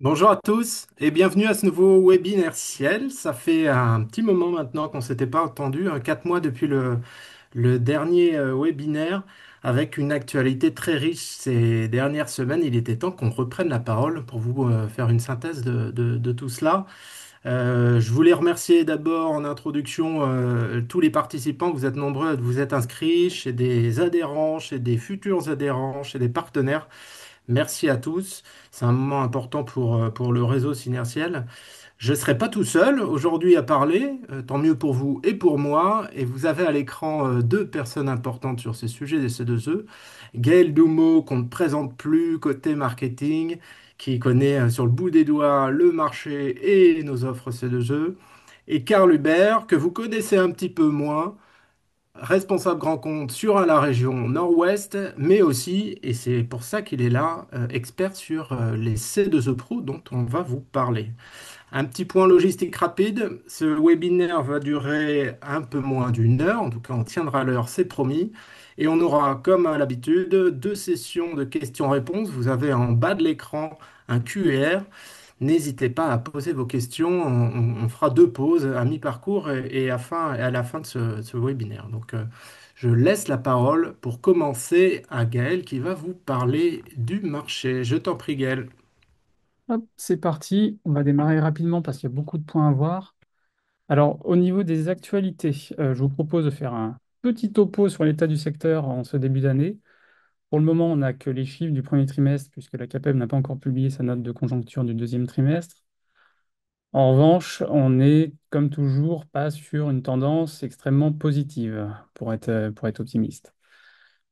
Bonjour à tous et bienvenue à ce nouveau webinaire Ciel. Ça fait un petit moment maintenant qu'on ne s'était pas entendu, 4 mois depuis le dernier webinaire avec une actualité très riche ces dernières semaines. Il était temps qu'on reprenne la parole pour vous faire une synthèse de tout cela. Je voulais remercier d'abord en introduction tous les participants. Vous êtes nombreux à vous êtes inscrits chez des adhérents, chez des futurs adhérents, chez des partenaires. Merci à tous. C'est un moment important pour le réseau Synertiel. Je ne serai pas tout seul aujourd'hui à parler, tant mieux pour vous et pour moi. Et vous avez à l'écran deux personnes importantes sur ces sujets des C2E. Gaël Doumeau, qu'on ne présente plus côté marketing, qui connaît sur le bout des doigts le marché et nos offres C2E. Et Karl Hubert, que vous connaissez un petit peu moins, responsable grand compte sur la région Nord-Ouest, mais aussi, et c'est pour ça qu'il est là, expert sur les C2E Pro dont on va vous parler. Un petit point logistique rapide, ce webinaire va durer un peu moins d'une heure, en tout cas on tiendra l'heure, c'est promis. Et on aura, comme à l'habitude, deux sessions de questions-réponses. Vous avez en bas de l'écran un QR. N'hésitez pas à poser vos questions. On fera deux pauses à mi-parcours et à la fin de ce webinaire. Donc, je laisse la parole pour commencer à Gaël qui va vous parler du marché. Je t'en prie, Gaël. Hop, c'est parti. On va démarrer rapidement parce qu'il y a beaucoup de points à voir. Alors, au niveau des actualités, je vous propose de faire un petit topo sur l'état du secteur en ce début d'année. Pour le moment, on n'a que les chiffres du premier trimestre puisque la CAPEB n'a pas encore publié sa note de conjoncture du deuxième trimestre. En revanche, on n'est, comme toujours, pas sur une tendance extrêmement positive pour être optimiste.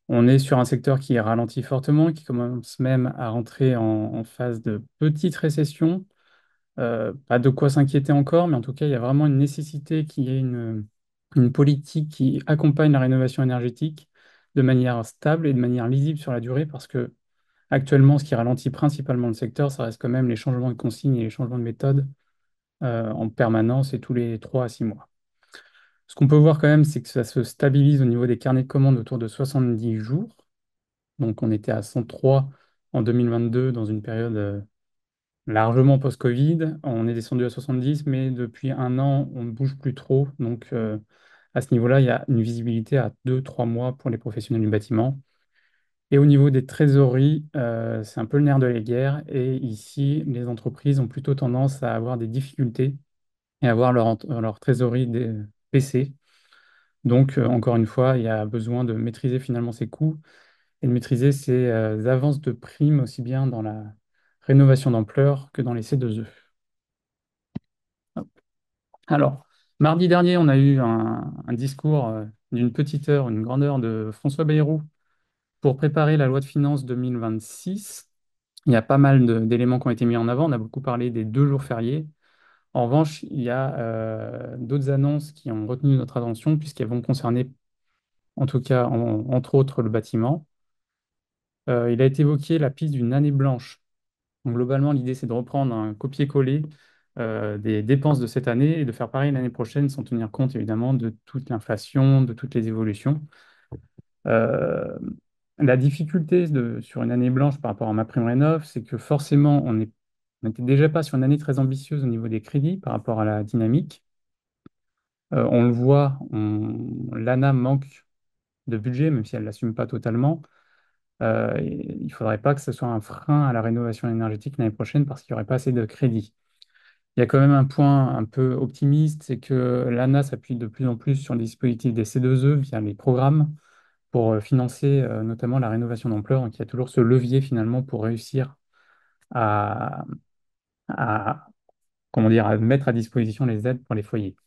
On est sur un secteur qui ralentit fortement, qui commence même à rentrer en phase de petite récession. Pas de quoi s'inquiéter encore, mais en tout cas, il y a vraiment une nécessité qu'il y ait une politique qui accompagne la rénovation énergétique de manière stable et de manière lisible sur la durée, parce que actuellement, ce qui ralentit principalement le secteur, ça reste quand même les changements de consignes et les changements de méthode en permanence et tous les 3 à 6 mois. Ce qu'on peut voir quand même, c'est que ça se stabilise au niveau des carnets de commandes autour de 70 jours. Donc, on était à 103 en 2022 dans une période largement post-Covid. On est descendu à 70, mais depuis un an, on ne bouge plus trop. Donc, à ce niveau-là, il y a une visibilité à 2, 3 mois pour les professionnels du bâtiment. Et au niveau des trésoreries, c'est un peu le nerf de la guerre. Et ici, les entreprises ont plutôt tendance à avoir des difficultés et à avoir leur trésorerie baisser. Donc, encore une fois, il y a besoin de maîtriser finalement ses coûts et de maîtriser ses avances de primes aussi bien dans la rénovation d'ampleur que dans les C2E. Alors, mardi dernier, on a eu un discours d'une petite heure, une grande heure de François Bayrou pour préparer la loi de finances 2026. Il y a pas mal d'éléments qui ont été mis en avant. On a beaucoup parlé des 2 jours fériés. En revanche, il y a d'autres annonces qui ont retenu notre attention puisqu'elles vont concerner, en tout cas, entre autres, le bâtiment. Il a été évoqué la piste d'une année blanche. Donc, globalement, l'idée, c'est de reprendre un copier-coller des dépenses de cette année et de faire pareil l'année prochaine sans tenir compte évidemment de toute l'inflation, de toutes les évolutions. Euh, la difficulté sur une année blanche par rapport à ma prime rénov, c'est que forcément, on n'était déjà pas sur une année très ambitieuse au niveau des crédits par rapport à la dynamique. On le voit, l'ANA manque de budget, même si elle ne l'assume pas totalement. Il ne faudrait pas que ce soit un frein à la rénovation énergétique l'année prochaine parce qu'il n'y aurait pas assez de crédits. Il y a quand même un point un peu optimiste, c'est que l'ANA s'appuie de plus en plus sur les dispositifs des C2E via les programmes pour financer notamment la rénovation d'ampleur. Donc il y a toujours ce levier finalement pour réussir à, à, comment dire, à mettre à disposition les aides pour les foyers.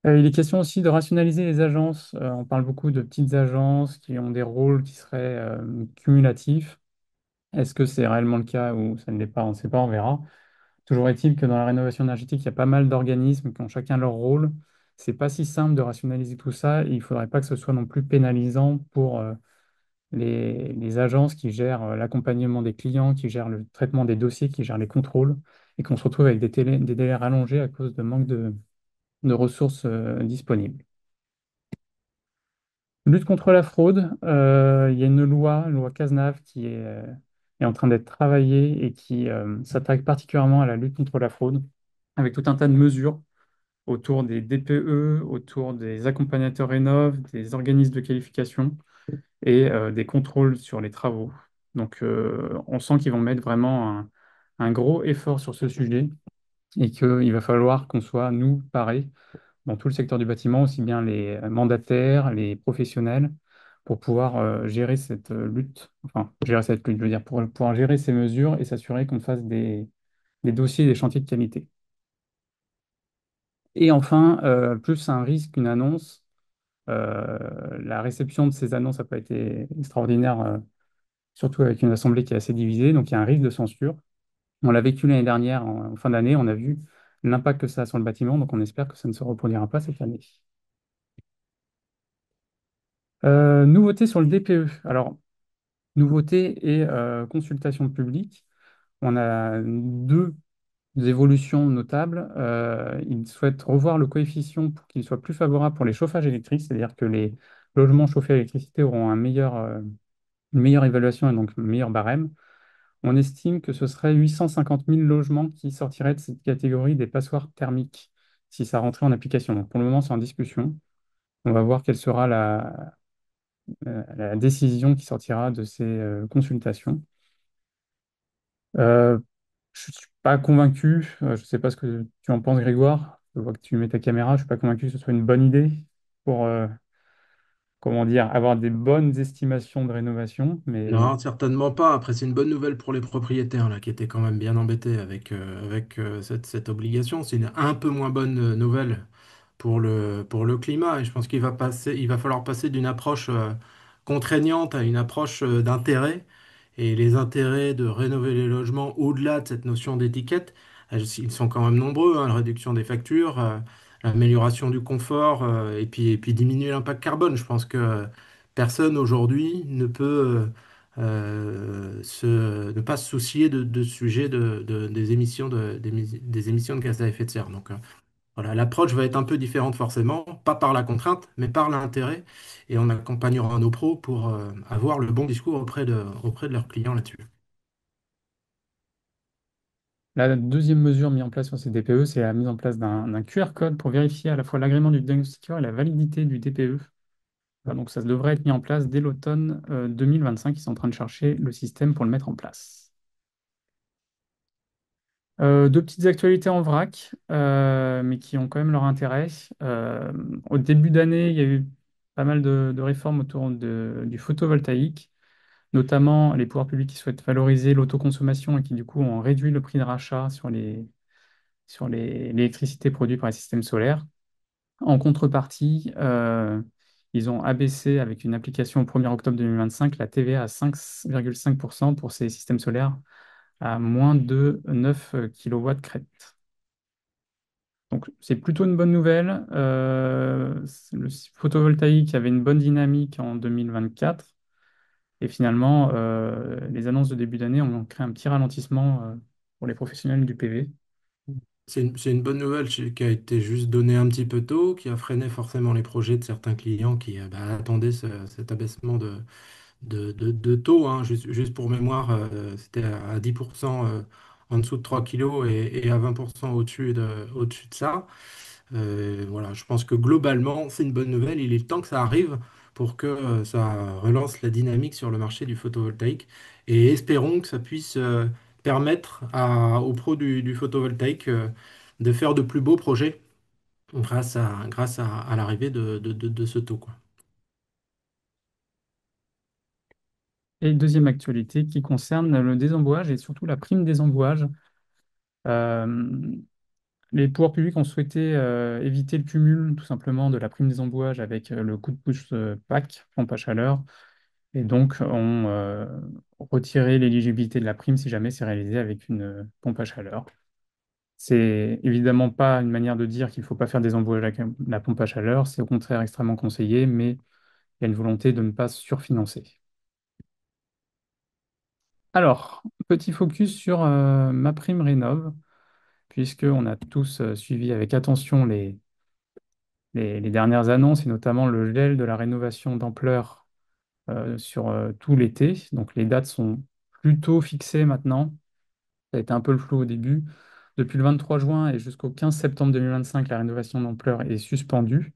Il est question aussi de rationaliser les agences. On parle beaucoup de petites agences qui ont des rôles qui seraient cumulatifs. Est-ce que c'est réellement le cas ou ça ne l'est pas? On ne sait pas, on verra. Toujours est-il que dans la rénovation énergétique, il y a pas mal d'organismes qui ont chacun leur rôle. C'est pas si simple de rationaliser tout ça et il ne faudrait pas que ce soit non plus pénalisant pour les agences qui gèrent l'accompagnement des clients, qui gèrent le traitement des dossiers, qui gèrent les contrôles et qu'on se retrouve avec des délais rallongés à cause de manque de ressources disponibles. Lutte contre la fraude, il y a une loi Cazenave, qui est est en train d'être travaillé et qui s'attaque particulièrement à la lutte contre la fraude, avec tout un tas de mesures autour des DPE, autour des accompagnateurs rénov, des organismes de qualification et des contrôles sur les travaux. Donc, on sent qu'ils vont mettre vraiment un gros effort sur ce sujet et qu'il va falloir qu'on soit, nous, pareil, dans tout le secteur du bâtiment, aussi bien les mandataires, les professionnels, pour pouvoir gérer cette lutte, enfin, gérer cette lutte, je veux dire, pour pouvoir gérer ces mesures et s'assurer qu'on fasse des dossiers, des chantiers de qualité. Et enfin, plus un risque qu'une annonce, la réception de ces annonces n'a pas été extraordinaire, surtout avec une assemblée qui est assez divisée, donc il y a un risque de censure. On l'a vécu l'année dernière, en fin d'année, on a vu l'impact que ça a sur le bâtiment, donc on espère que ça ne se reproduira pas cette année. Nouveauté sur le DPE. Alors, nouveauté et consultation publique. On a deux évolutions notables. Ils souhaitent revoir le coefficient pour qu'il soit plus favorable pour les chauffages électriques, c'est-à-dire que les logements chauffés à l'électricité auront une meilleure évaluation et donc un meilleur barème. On estime que ce serait 850 000 logements qui sortiraient de cette catégorie des passoires thermiques si ça rentrait en application. Donc pour le moment, c'est en discussion. On va voir quelle sera la décision qui sortira de ces consultations. Euh, je ne suis pas convaincu, je ne sais pas ce que tu en penses, Grégoire. Je vois que tu mets ta caméra, je ne suis pas convaincu que ce soit une bonne idée pour, comment dire, avoir des bonnes estimations de rénovation, mais Non, certainement pas. Après, c'est une bonne nouvelle pour les propriétaires là, qui étaient quand même bien embêtés avec cette obligation. C'est une un peu moins bonne nouvelle pour le climat. Et je pense il va falloir passer d'une approche contraignante à une approche d'intérêt. Et les intérêts de rénover les logements au-delà de cette notion d'étiquette, ils sont quand même nombreux, hein, la réduction des factures, l'amélioration du confort, et puis diminuer l'impact carbone. Je pense que personne aujourd'hui ne peut ne pas se soucier de ce sujet des émissions des émissions de gaz à effet de serre. Donc, voilà, l'approche va être un peu différente forcément, pas par la contrainte, mais par l'intérêt. Et on accompagnera nos pros pour avoir le bon discours auprès de leurs clients là-dessus. la deuxième mesure mise en place sur ces DPE, c'est la mise en place d'un QR code pour vérifier à la fois l'agrément du diagnostiqueur et la validité du DPE. Donc ça devrait être mis en place dès l'automne 2025. Ils sont en train de chercher le système pour le mettre en place. Deux petites actualités en vrac, mais qui ont quand même leur intérêt. Euh, Au début d'année, il y a eu pas mal de réformes autour du photovoltaïque, notamment les pouvoirs publics qui souhaitent valoriser l'autoconsommation et qui du coup ont réduit le prix de rachat sur l'électricité produite par les systèmes solaires. En contrepartie, ils ont abaissé avec une application au 1er octobre 2025 la TVA à 5,5% pour ces systèmes solaires à moins de 9 kW crête. Donc c'est plutôt une bonne nouvelle. Le photovoltaïque avait une bonne dynamique en 2024 et finalement les annonces de début d'année ont créé un petit ralentissement pour les professionnels du PV. C'est une bonne nouvelle qui a été juste donnée un petit peu tôt, qui a freiné forcément les projets de certains clients qui attendaient cet abaissement de taux, hein. Juste pour mémoire, c'était à 10% en dessous de 3 kilos et à 20% au-dessus de ça. Voilà, je pense que globalement, c'est une bonne nouvelle. Il est temps que ça arrive pour que ça relance la dynamique sur le marché du photovoltaïque. Et espérons que ça puisse permettre aux pros du photovoltaïque de faire de plus beaux projets grâce à l'arrivée de ce taux, quoi. Et deuxième actualité qui concerne le désembouage et surtout la prime désembouage. Euh, les pouvoirs publics ont souhaité éviter le cumul tout simplement de la prime désembouage avec le coup de pouce PAC, pompe à chaleur, et donc ont retiré l'éligibilité de la prime si jamais c'est réalisé avec une pompe à chaleur. C'est évidemment pas une manière de dire qu'il ne faut pas faire des embouages avec la pompe à chaleur, c'est au contraire extrêmement conseillé, mais il y a une volonté de ne pas surfinancer. Alors, petit focus sur ma prime rénov', puisqu'on a tous suivi avec attention les dernières annonces et notamment le gel de la rénovation d'ampleur sur tout l'été. Donc les dates sont plutôt fixé maintenant. Ça a été un peu le flou au début. Depuis le 23 juin et jusqu'au 15 septembre 2025, la rénovation d'ampleur est suspendue.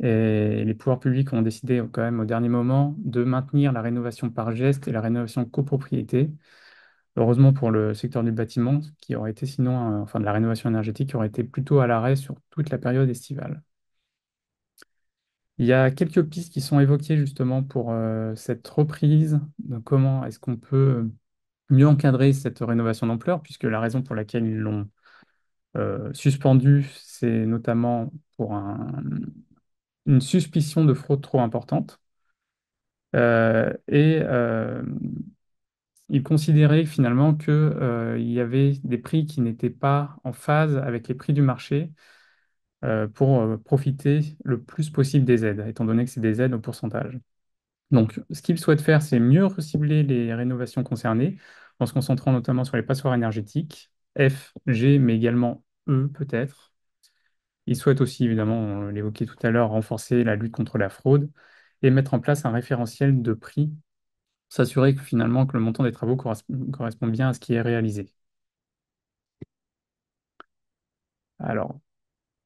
Et les pouvoirs publics ont décidé quand même au dernier moment de maintenir la rénovation par geste et la rénovation copropriété. Heureusement pour le secteur du bâtiment, qui aurait été sinon, enfin de la rénovation énergétique, qui aurait été plutôt à l'arrêt sur toute la période estivale. Il y a quelques pistes qui sont évoquées justement pour cette reprise, de comment est-ce qu'on peut mieux encadrer cette rénovation d'ampleur, puisque la raison pour laquelle ils l'ont suspendue, c'est notamment pour une suspicion de fraude trop importante. Et ils considéraient finalement que, il y avait des prix qui n'étaient pas en phase avec les prix du marché pour profiter le plus possible des aides, étant donné que c'est des aides au pourcentage. Donc, ce qu'ils souhaitent faire, c'est mieux recibler les rénovations concernées, en se concentrant notamment sur les passoires énergétiques, F, G, mais également E peut-être. Ils souhaitent aussi, évidemment, on l'évoquait tout à l'heure, renforcer la lutte contre la fraude et mettre en place un référentiel de prix, s'assurer que finalement que le montant des travaux correspond bien à ce qui est réalisé. Alors,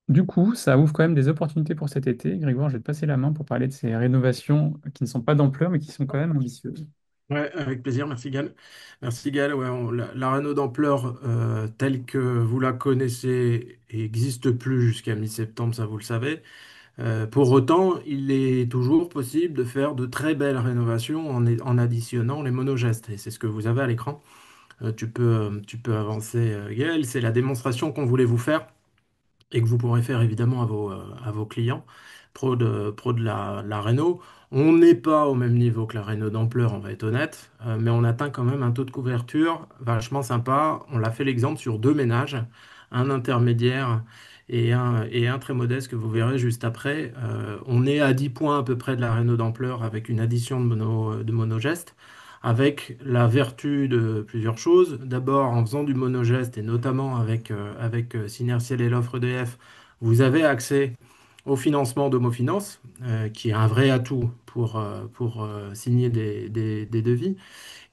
du coup, ça ouvre quand même des opportunités pour cet été. Grégoire, je vais te passer la main pour parler de ces rénovations qui ne sont pas d'ampleur, mais qui sont quand même ambitieuses. Ouais, avec plaisir, merci Gal. Merci Gal. Ouais, la Renault d'ampleur telle que vous la connaissez n'existe plus jusqu'à mi-septembre, ça vous le savez. Pour autant, il est toujours possible de faire de très belles rénovations en additionnant les monogestes. Et c'est ce que vous avez à l'écran. Tu peux avancer, Gaël. C'est la démonstration qu'on voulait vous faire et que vous pourrez faire évidemment à vos clients pro de la Renault. On n'est pas au même niveau que la Renault d'ampleur, on va être honnête, mais on atteint quand même un taux de couverture vachement sympa. On l'a fait l'exemple sur deux ménages, un intermédiaire et un très modeste que vous verrez juste après. On est à 10 points à peu près de la Renault d'ampleur avec une addition de monogeste avec la vertu de plusieurs choses. D'abord, en faisant du monogeste et notamment avec Synertiel et l'offre EDF, vous avez accès au financement d'Homofinance, qui est un vrai atout pour signer des devis.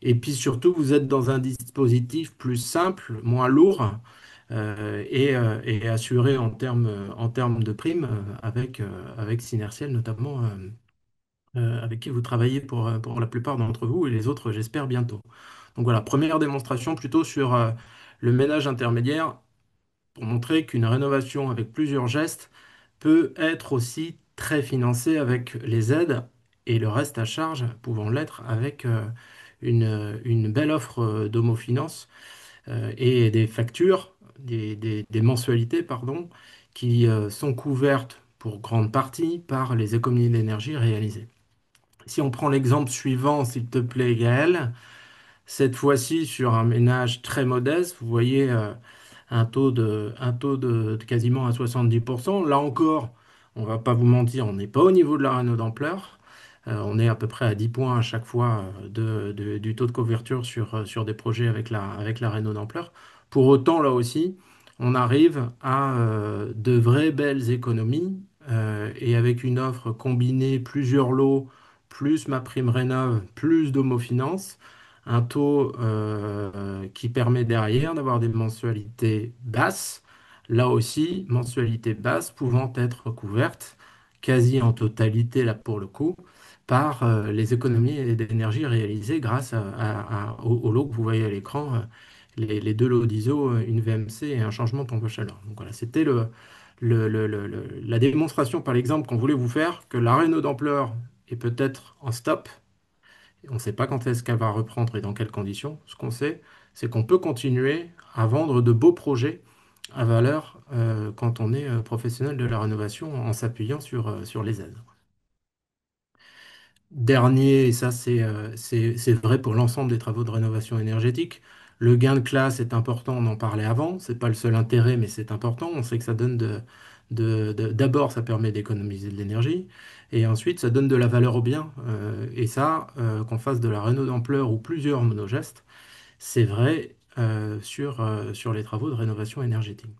Et puis surtout, vous êtes dans un dispositif plus simple, moins lourd, et assuré en termes de primes avec Synertiel notamment. Avec qui vous travaillez pour la plupart d'entre vous et les autres, j'espère, bientôt. Donc voilà, première démonstration plutôt sur le ménage intermédiaire pour montrer qu'une rénovation avec plusieurs gestes peut être aussi très financée avec les aides et le reste à charge pouvant l'être avec une belle offre d'homofinance et des factures, des mensualités, pardon, qui sont couvertes pour grande partie par les économies d'énergie réalisées. Si on prend l'exemple suivant, s'il te plaît, Gaël, cette fois-ci sur un ménage très modeste, vous voyez un taux de quasiment à 70%. Là encore, on va pas vous mentir, on n'est pas au niveau de la Renault d'ampleur. On est à peu près à 10 points à chaque fois du taux de couverture sur des projets avec la Renault d'ampleur. Pour autant, là aussi, on arrive à de vraies belles économies et avec une offre combinée plusieurs lots, plus ma prime rénov, plus d'homofinance, un taux qui permet derrière d'avoir des mensualités basses. Là aussi, mensualités basses pouvant être couvertes quasi en totalité, là pour le coup, par les économies d'énergie réalisées grâce au lot que vous voyez à l'écran, les deux lots d'ISO, une VMC et un changement de pompe à chaleur. Donc voilà, c'était la démonstration par l'exemple qu'on voulait vous faire que la Renault d'ampleur est peut-être en stop. On ne sait pas quand est-ce qu'elle va reprendre et dans quelles conditions. Ce qu'on sait, c'est qu'on peut continuer à vendre de beaux projets à valeur quand on est professionnel de la rénovation en s'appuyant sur les aides. Dernier, et ça c'est vrai pour l'ensemble des travaux de rénovation énergétique, le gain de classe est important, on en parlait avant, c'est pas le seul intérêt, mais c'est important. On sait que ça donne d'abord, ça permet d'économiser de l'énergie, et ensuite ça donne de la valeur au bien. Et ça, qu'on fasse de la réno d'ampleur ou plusieurs monogestes, c'est vrai sur les travaux de rénovation énergétique.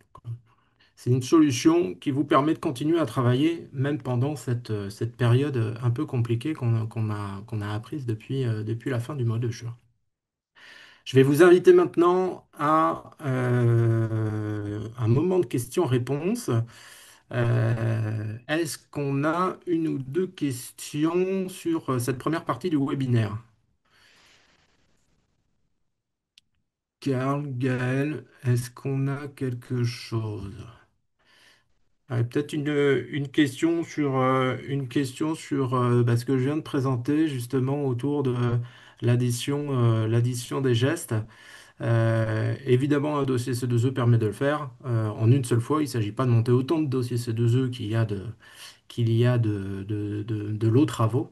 C'est une solution qui vous permet de continuer à travailler même pendant cette période un peu compliquée qu'on a apprise depuis la fin du mois de juin. Je vais vous inviter maintenant à un moment de questions-réponses. Est-ce qu'on a une ou deux questions sur cette première partie du webinaire? Karl, Gaël, est-ce qu'on a quelque chose? Peut-être une question sur ce que je viens de présenter justement autour de l'addition des gestes. Évidemment, un dossier C2E permet de le faire en une seule fois. Il ne s'agit pas de monter autant de dossiers C2E qu'il y a de lots travaux.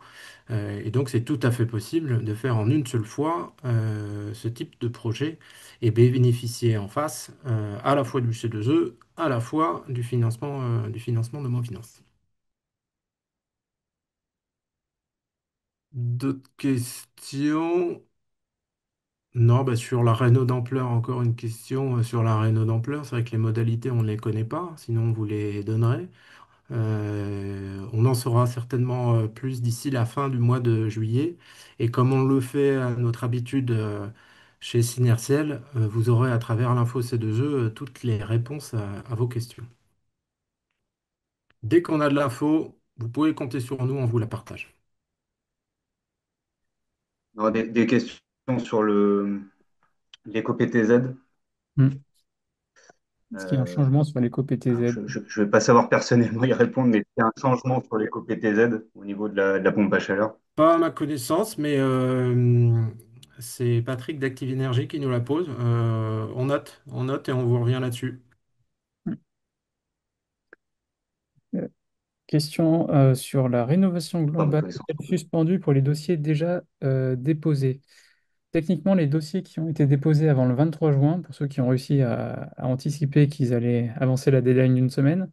Et donc, c'est tout à fait possible de faire en une seule fois ce type de projet et bénéficier en face à la fois du C2E, à la fois du financement de mon finance. D'autres questions? Non, sur la réno d'ampleur, encore une question sur la réno d'ampleur. C'est vrai que les modalités, on ne les connaît pas, sinon on vous les donnerait. On en saura certainement plus d'ici la fin du mois de juillet. Et comme on le fait à notre habitude chez Synertiel, vous aurez à travers l'info C2E toutes les réponses à vos questions. Dès qu'on a de l'info, vous pouvez compter sur nous, on vous la partage. On aura des questions sur l'éco-PTZ. Hmm. Est-ce qu'il y a un Euh, changement sur alors, l'éco-PTZ? je vais pas savoir personnellement y répondre, mais il y a un changement sur l'éco-PTZ au niveau de la pompe à chaleur. Pas à ma connaissance, mais c'est Patrick d'Active Énergie qui nous la pose. On note et on vous revient là-dessus. Euh, Question sur la rénovation Pas à ma globale connaissance. est-elle suspendue pour les dossiers déjà déposés? Techniquement, les dossiers qui ont été déposés avant le 23 juin, pour ceux qui ont réussi à anticiper qu'ils allaient avancer la deadline d'une semaine,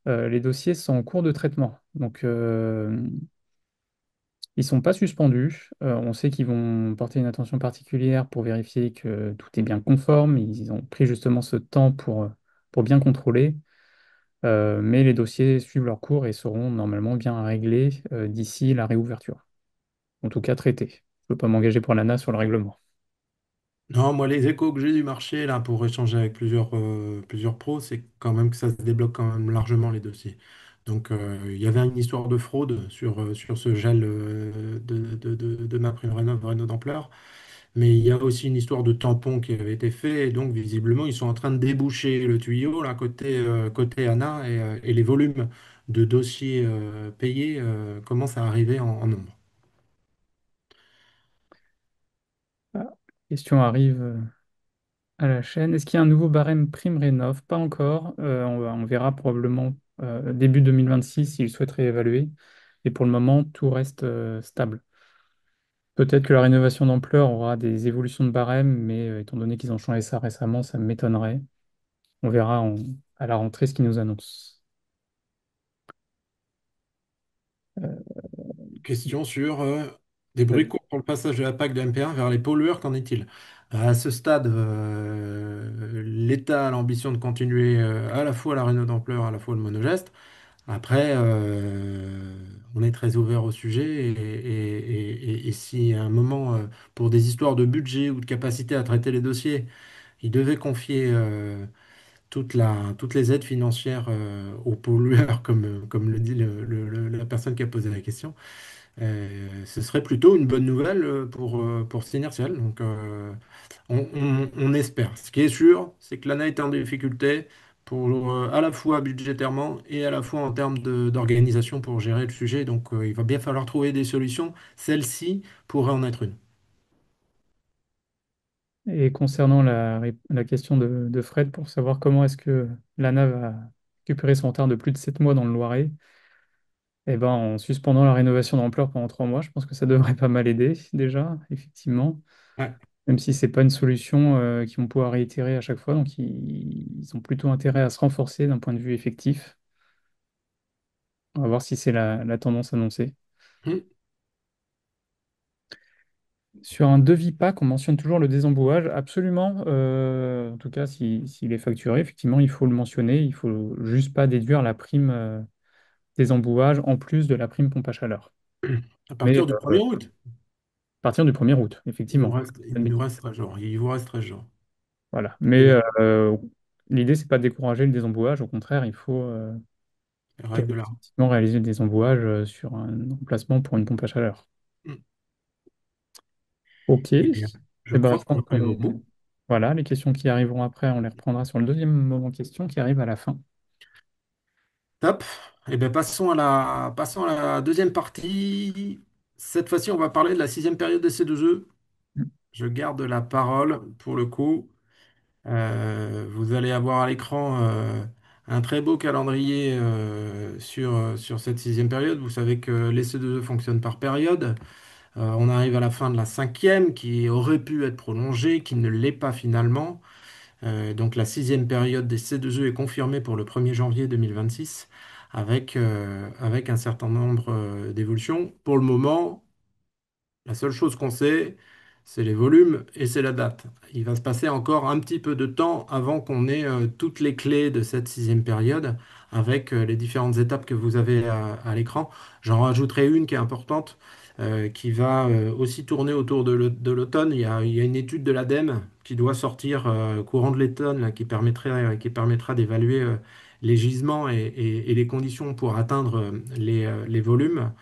les dossiers sont en cours de traitement. Donc, ils ne sont pas suspendus. On sait qu'ils vont porter une attention particulière pour vérifier que tout est bien conforme. Ils ont pris justement ce temps pour bien contrôler. Mais les dossiers suivent leur cours et seront normalement bien réglés d'ici la réouverture. En tout cas, traités. Je ne peux pas m'engager pour l'ANA sur le règlement. Non, moi, les échos que j'ai du marché, là, pour échanger avec plusieurs pros, c'est quand même que ça se débloque quand même largement les dossiers. Donc, il y avait une histoire de fraude sur ce gel de ma prime réno d'ampleur, mais il y a aussi une histoire de tampon qui avait été fait, et donc, visiblement, ils sont en train de déboucher le tuyau, là, côté ANA, et les volumes de dossiers payés commencent à arriver en nombre. Ah, question arrive à la chaîne. Est-ce qu'il y a un nouveau barème prime rénov? Pas encore. On verra probablement début 2026 s'ils souhaitent réévaluer. Et pour le moment, tout reste stable. Peut-être que la rénovation d'ampleur aura des évolutions de barème, mais étant donné qu'ils ont changé ça récemment, ça m'étonnerait. On verra à la rentrée ce qu'ils nous annoncent. Euh, Question sur des bruits euh, courts pour le passage de la PAC de MP1 vers les pollueurs, qu'en est-il? À ce stade, l'État a l'ambition de continuer à la fois la réno d'ampleur, à la fois le monogeste. Après, on est très ouvert au sujet et si à un moment, pour des histoires de budget ou de capacité à traiter les dossiers, il devait confier toutes les aides financières aux pollueurs, comme le dit la personne qui a posé la question, ce serait plutôt une bonne nouvelle pour Synertial. Donc, on espère. Ce qui est sûr, c'est que l'ANA est en difficulté à la fois budgétairement et à la fois en termes d'organisation pour gérer le sujet. Donc, il va bien falloir trouver des solutions. Celle-ci pourrait en être une. Et concernant la question de Fred, pour savoir comment est-ce que l'ANA va récupérer son retard de plus de 7 mois dans le Loiret, eh ben, en suspendant la rénovation d'ampleur pendant 3 mois, je pense que ça devrait pas mal aider déjà, effectivement, Ouais. même si c'est pas une solution qu'ils vont pouvoir réitérer à chaque fois. Donc, ils ont plutôt intérêt à se renforcer d'un point de vue effectif. On va voir si c'est la tendance annoncée. Hmm. Sur un devis pack, on mentionne toujours le désembouage. Absolument. En tout cas, s'il est facturé, effectivement, il faut le mentionner. Il faut juste pas déduire la prime désembouage en plus de la prime pompe à chaleur. À Mais partir du 1er août. partir du 1er août, effectivement. Il nous reste 13 jours. Il vous reste 13 jours. Voilà. Et Mais là, l'idée, c'est pas de décourager le désembouage. Au contraire, il faut les règles de l'art. effectivement réaliser le désembouage sur un emplacement pour une pompe à chaleur. Mm. OK. Eh bien, je Eh ben, crois je qu'on pense arrive au bout. voilà, les questions qui arriveront après, on les reprendra sur le deuxième moment question qui arrive à la fin. Top. Eh bien, passons à la deuxième partie. Cette fois-ci, on va parler de la sixième période de C2E. Je garde la parole pour le coup. Vous allez avoir à l'écran un très beau calendrier sur cette sixième période. Vous savez que les C2E fonctionnent par période. On arrive à la fin de la cinquième qui aurait pu être prolongée, qui ne l'est pas finalement. Donc la sixième période des C2E est confirmée pour le 1er janvier 2026 avec un certain nombre d'évolutions. Pour le moment, la seule chose qu'on sait, c'est les volumes et c'est la date. Il va se passer encore un petit peu de temps avant qu'on ait toutes les clés de cette sixième période avec les différentes étapes que vous avez à l'écran. J'en rajouterai une qui est importante, qui va aussi tourner autour de l'automne. Il y a une étude de l'ADEME qui doit sortir courant de l'automne là, qui permettra d'évaluer les gisements et les conditions pour atteindre les volumes.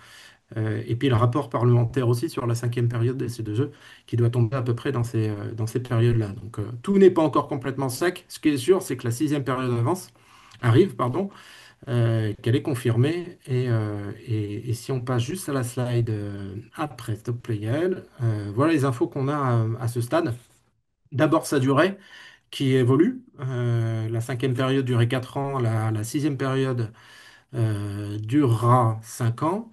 Et puis le rapport parlementaire aussi sur la cinquième période des C2E qui doit tomber à peu près dans ces périodes-là. Donc tout n'est pas encore complètement sec. Ce qui est sûr, c'est que la sixième période arrive, pardon, qu'elle est confirmée. Et si on passe juste à la slide après Stop Playel, voilà les infos qu'on a à ce stade. D'abord sa durée qui évolue. La cinquième période durait 4 ans, la sixième période durera 5 ans.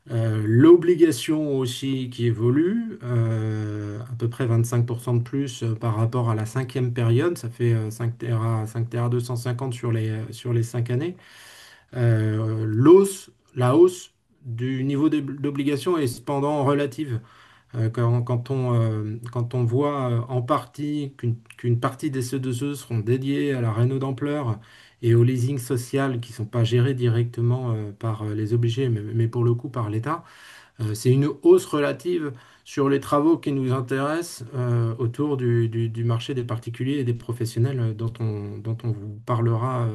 L'obligation aussi qui évolue, à peu près 25% de plus par rapport à la cinquième période, ça fait 5 Tera 250 sur les 5 années. La hausse du niveau d'obligation est cependant relative. Quand on voit en partie qu'une partie des C2E seront dédiés à la réno d'ampleur et au leasing social qui ne sont pas gérés directement par les obligés, mais pour le coup par l'État, c'est une hausse relative sur les travaux qui nous intéressent autour du marché des particuliers et des professionnels dont on vous parlera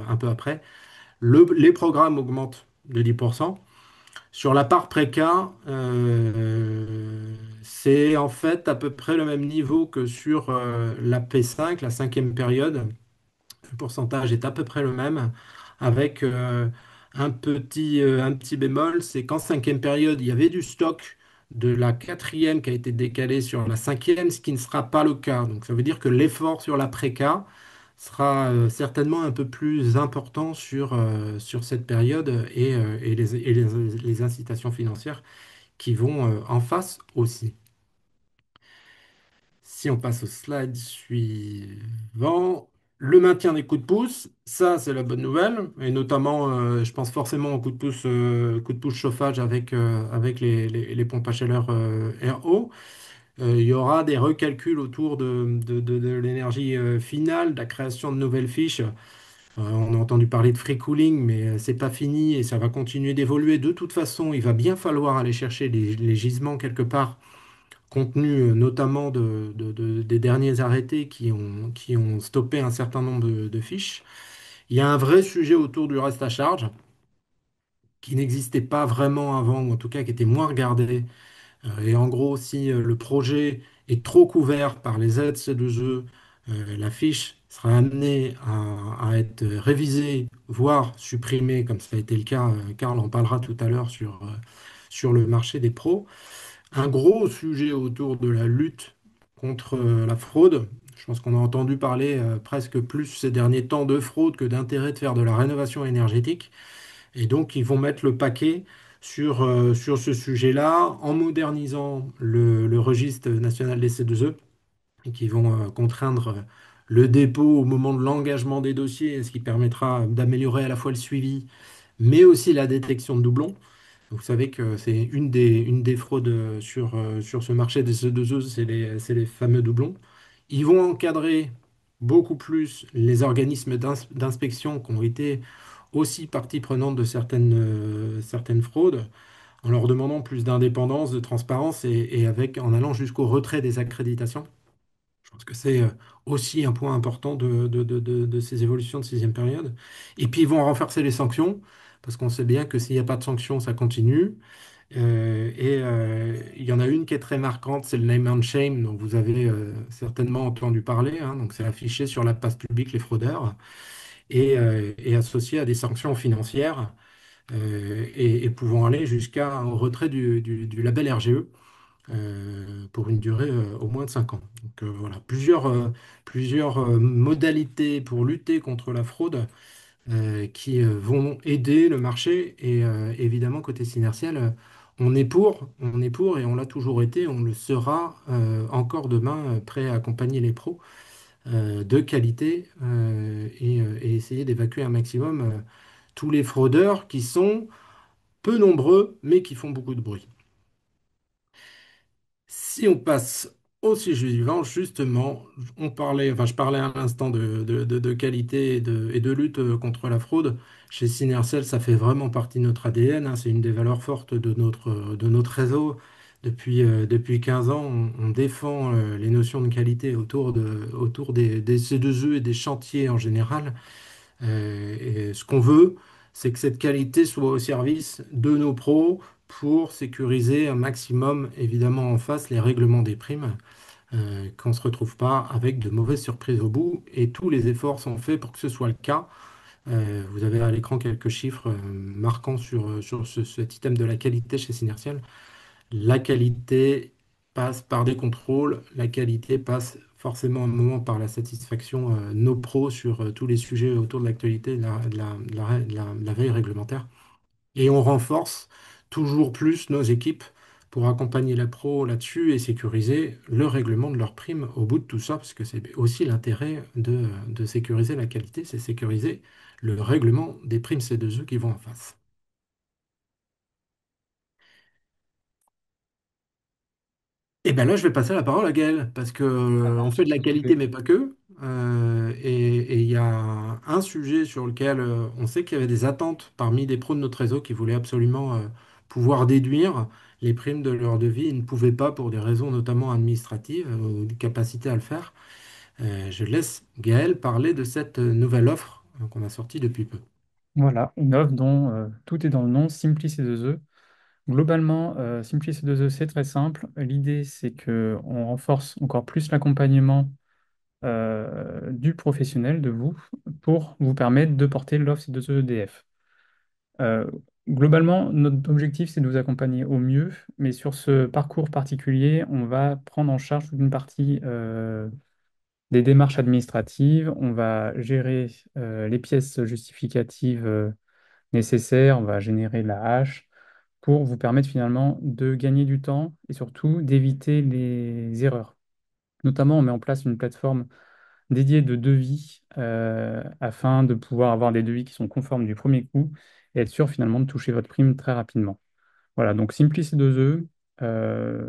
un peu après. Les programmes augmentent de 10%. Sur la part préca, c'est en fait à peu près le même niveau que sur la P5, la cinquième période. Le pourcentage est à peu près le même, avec un petit bémol, c'est qu'en cinquième période, il y avait du stock de la quatrième qui a été décalé sur la cinquième, ce qui ne sera pas le cas. Donc ça veut dire que l'effort sur la préca sera certainement un peu plus important sur cette période les incitations financières qui vont en face aussi. Si on passe au slide suivant, le maintien des coups de pouce, ça c'est la bonne nouvelle, et notamment je pense forcément au coup de pouce chauffage avec les pompes à chaleur RO. Il y aura des recalculs autour de l'énergie finale, de la création de nouvelles fiches. On a entendu parler de free cooling, mais c'est pas fini et ça va continuer d'évoluer. De toute façon, il va bien falloir aller chercher les gisements quelque part, compte tenu notamment des derniers arrêtés qui ont stoppé un certain nombre de fiches. Il y a un vrai sujet autour du reste à charge qui n'existait pas vraiment avant, ou en tout cas qui était moins regardé. Et en gros, si le projet est trop couvert par les aides C2E, la fiche sera amenée à être révisée, voire supprimée, comme ça a été le cas. Karl en parlera tout à l'heure sur le marché des pros. Un gros sujet autour de la lutte contre la fraude. Je pense qu'on a entendu parler presque plus ces derniers temps de fraude que d'intérêt de faire de la rénovation énergétique. Et donc, ils vont mettre le paquet sur ce sujet-là en modernisant le registre national des C2E et qui vont contraindre le dépôt au moment de l'engagement des dossiers, ce qui permettra d'améliorer à la fois le suivi, mais aussi la détection de doublons. Vous savez que c'est une des fraudes sur ce marché des C2E, c'est les fameux doublons. Ils vont encadrer beaucoup plus les organismes d'inspection qui ont été aussi partie prenante de certaines fraudes, en leur demandant plus d'indépendance, de transparence et en allant jusqu'au retrait des accréditations. Je pense que c'est aussi un point important de ces évolutions de sixième période. Et puis ils vont renforcer les sanctions, parce qu'on sait bien que s'il n'y a pas de sanctions, ça continue. Il y en a une qui est très marquante, c'est le name and shame, dont vous avez certainement entendu parler, hein. Donc c'est affiché sur la place publique les fraudeurs et associé à des sanctions financières et pouvant aller jusqu'à un retrait du label RGE pour une durée au moins de 5 ans. Donc voilà, plusieurs modalités pour lutter contre la fraude qui vont aider le marché. Et évidemment, côté Synertiel, on est pour et on l'a toujours été, on le sera encore demain, prêt à accompagner les pros de qualité et essayer d'évacuer un maximum tous les fraudeurs qui sont peu nombreux, mais qui font beaucoup de bruit. Si on passe au sujet suivant, justement, je parlais à l'instant de qualité et de lutte contre la fraude. Chez Synercell, ça fait vraiment partie de notre ADN, hein. C'est une des valeurs fortes de notre réseau. Depuis 15 ans, on défend les notions de qualité autour des C2E et des chantiers en général. Et ce qu'on veut, c'est que cette qualité soit au service de nos pros pour sécuriser un maximum, évidemment, en face les règlements des primes, qu'on ne se retrouve pas avec de mauvaises surprises au bout. Et tous les efforts sont faits pour que ce soit le cas. Vous avez à l'écran quelques chiffres marquants sur cet item de la qualité chez Synertial. La qualité passe par des contrôles, la qualité passe forcément un moment par la satisfaction nos pros sur tous les sujets autour de l'actualité, de la veille réglementaire. Et on renforce toujours plus nos équipes pour accompagner la pro là-dessus et sécuriser le règlement de leurs primes au bout de tout ça, parce que c'est aussi l'intérêt de sécuriser la qualité, c'est sécuriser le règlement des primes C2E qui vont en face. Et bien là, je vais passer la parole à Gaël, parce que on fait de la qualité, mais pas que. Et il y a un sujet sur lequel on sait qu'il y avait des attentes parmi des pros de notre réseau qui voulaient absolument pouvoir déduire les primes de leur devis. Ils ne pouvaient pas pour des raisons notamment administratives ou de capacité à le faire. Je laisse Gaël parler de cette nouvelle offre qu'on a sortie depuis peu. Voilà, une offre dont tout est dans le nom, Simpli C2E. Globalement, Simpli C2E, c'est très simple. L'idée, c'est qu'on renforce encore plus l'accompagnement du professionnel, de vous, pour vous permettre de porter l'offre C2E EDF. Euh, Globalement, notre objectif, c'est de vous accompagner au mieux, mais sur ce parcours particulier, on va prendre en charge toute une partie des démarches administratives, on va gérer les pièces justificatives nécessaires, on va générer la hache pour vous permettre finalement de gagner du temps et surtout d'éviter les erreurs. Notamment, on met en place une plateforme dédiée de devis afin de pouvoir avoir des devis qui sont conformes du premier coup et être sûr finalement de toucher votre prime très rapidement. Voilà, donc Simpli 2E, euh,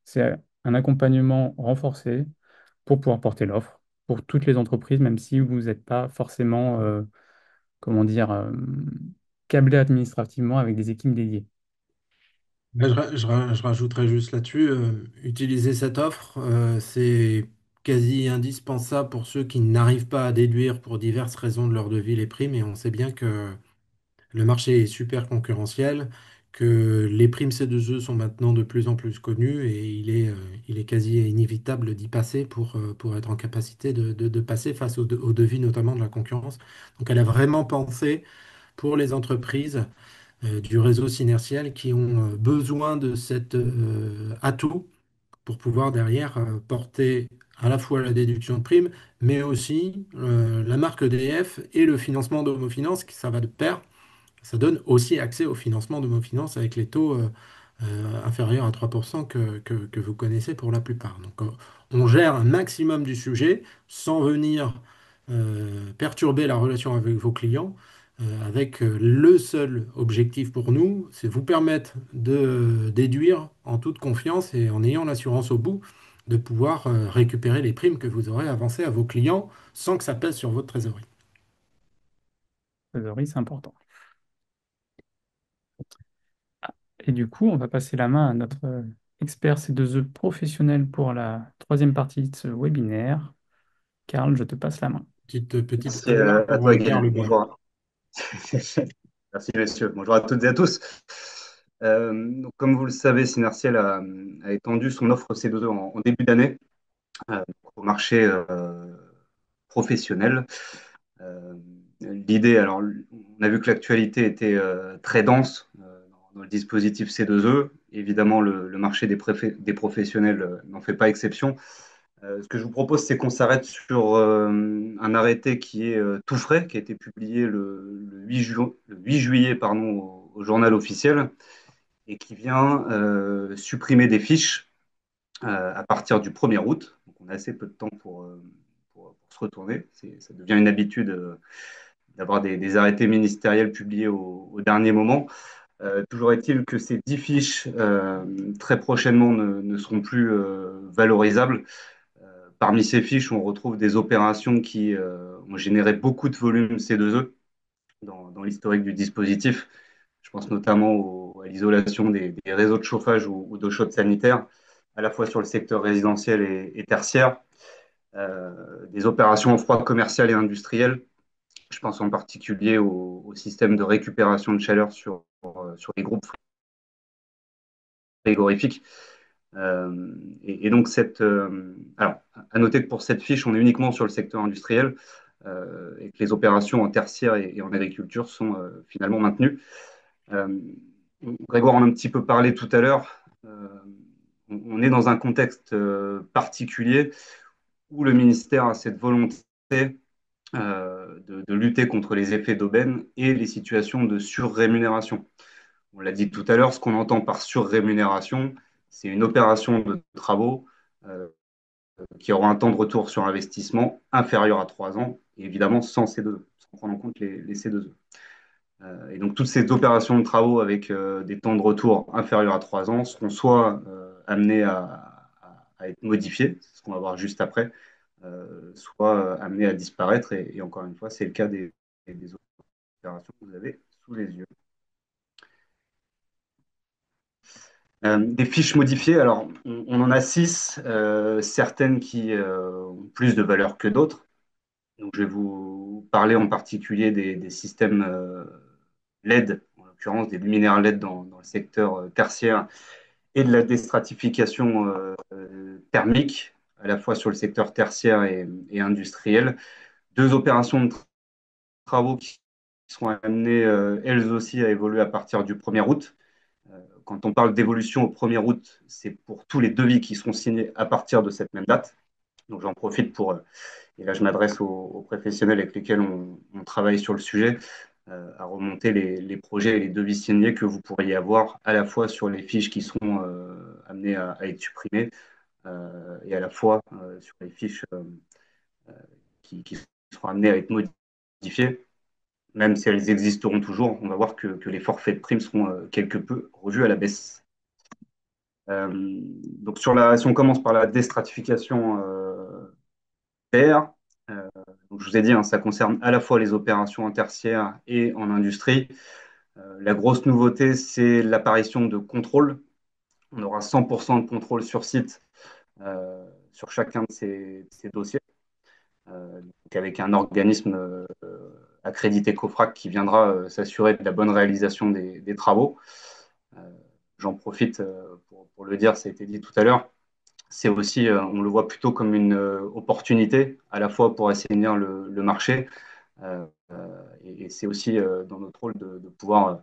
c'est un accompagnement renforcé pour pouvoir porter l'offre pour toutes les entreprises, même si vous n'êtes pas forcément, comment dire, câblé administrativement avec des équipes dédiées. Je rajouterais juste là-dessus, utiliser cette offre, c'est quasi indispensable pour ceux qui n'arrivent pas à déduire pour diverses raisons de leur devis les primes. Et on sait bien que le marché est super concurrentiel, que les primes C2E sont maintenant de plus en plus connues et il est quasi inévitable d'y passer pour être en capacité de passer face aux devis, notamment de la concurrence. Donc elle a vraiment pensé pour les entreprises du réseau synertiel qui ont besoin de cet atout pour pouvoir derrière porter à la fois la déduction de primes, mais aussi la marque EDF et le financement d'Homofinance, qui ça va de pair. Ça donne aussi accès au financement d'Homofinance avec les taux inférieurs à 3% que vous connaissez pour la plupart. Donc on gère un maximum du sujet sans venir perturber la relation avec vos clients, avec le seul objectif pour nous, c'est vous permettre de déduire en toute confiance et en ayant l'assurance au bout de pouvoir récupérer les primes que vous aurez avancées à vos clients sans que ça pèse sur votre trésorerie. Trésorerie, c'est important. Et du coup, on va passer la main à notre expert C2E professionnel pour la troisième partie de ce webinaire. Karl, je te passe la main. Petite Merci faveur à pour toi, faire Guil. le bois. Bonjour. Merci, messieurs. Bonjour à toutes et à tous. Donc, comme vous le savez, Synertiel a étendu son offre C2E en début d'année au marché professionnel. Euh, L'idée, alors, on a vu que l'actualité était très dense dans le dispositif C2E. Évidemment, le marché des professionnels n'en fait pas exception. Ce que je vous propose, c'est qu'on s'arrête sur un arrêté qui est tout frais, qui a été publié le 8 juillet pardon, au journal officiel et qui vient supprimer des fiches à partir du 1er août. Donc, on a assez peu de temps pour se retourner. Ça devient une habitude d'avoir des arrêtés ministériels publiés au dernier moment. Toujours est-il que ces 10 fiches, très prochainement, ne seront plus valorisables. Parmi ces fiches, on retrouve des opérations qui ont généré beaucoup de volume C2E dans l'historique du dispositif. Je pense notamment à l'isolation des réseaux de chauffage ou d'eau chaude sanitaire, à la fois sur le secteur résidentiel et tertiaire, des opérations en froid commercial et industriel. Je pense en particulier au système de récupération de chaleur sur les groupes frigorifiques. Donc, alors, à noter que pour cette fiche, on est uniquement sur le secteur industriel et que les opérations en tertiaire et en agriculture sont finalement maintenues. Euh, Grégoire en a un petit peu parlé tout à l'heure. On est dans un contexte particulier où le ministère a cette volonté de lutter contre les effets d'aubaine et les situations de surrémunération. On l'a dit tout à l'heure, ce qu'on entend par surrémunération, c'est une opération de travaux qui aura un temps de retour sur investissement inférieur à 3 ans, et évidemment sans C2E, sans prendre en compte les C2E. Et donc toutes ces opérations de travaux avec des temps de retour inférieurs à 3 ans seront soit amenées à être modifiées, c'est ce qu'on va voir juste après, soit amenées à disparaître. Et encore une fois, c'est le cas des opérations que vous avez sous les yeux. Des fiches modifiées, alors on en a 6, certaines qui ont plus de valeur que d'autres. Donc, je vais vous parler en particulier des systèmes LED, en l'occurrence des luminaires LED dans le secteur tertiaire et de la déstratification thermique, à la fois sur le secteur tertiaire et industriel. Deux opérations de travaux qui seront amenées elles aussi à évoluer à partir du 1er août. Quand on parle d'évolution au 1er août, c'est pour tous les devis qui seront signés à partir de cette même date. Donc j'en profite et là je m'adresse aux professionnels avec lesquels on travaille sur le sujet, à remonter les projets et les devis signés que vous pourriez avoir à la fois sur les fiches qui seront amenées à être supprimées et à la fois sur les fiches qui seront amenées à être modifiées. Même si elles existeront toujours, on va voir que les forfaits de primes seront quelque peu revus à la baisse. Donc si on commence par la déstratification terre, donc je vous ai dit, hein, ça concerne à la fois les opérations en tertiaire et en industrie. La grosse nouveauté, c'est l'apparition de contrôles. On aura 100% de contrôle sur site sur chacun de ces dossiers, donc avec un organisme accrédité COFRAC qui viendra s'assurer de la bonne réalisation des travaux. Euh, J'en profite pour le dire, ça a été dit tout à l'heure, c'est aussi, on le voit plutôt comme une opportunité, à la fois pour assainir le marché, et c'est aussi dans notre rôle de pouvoir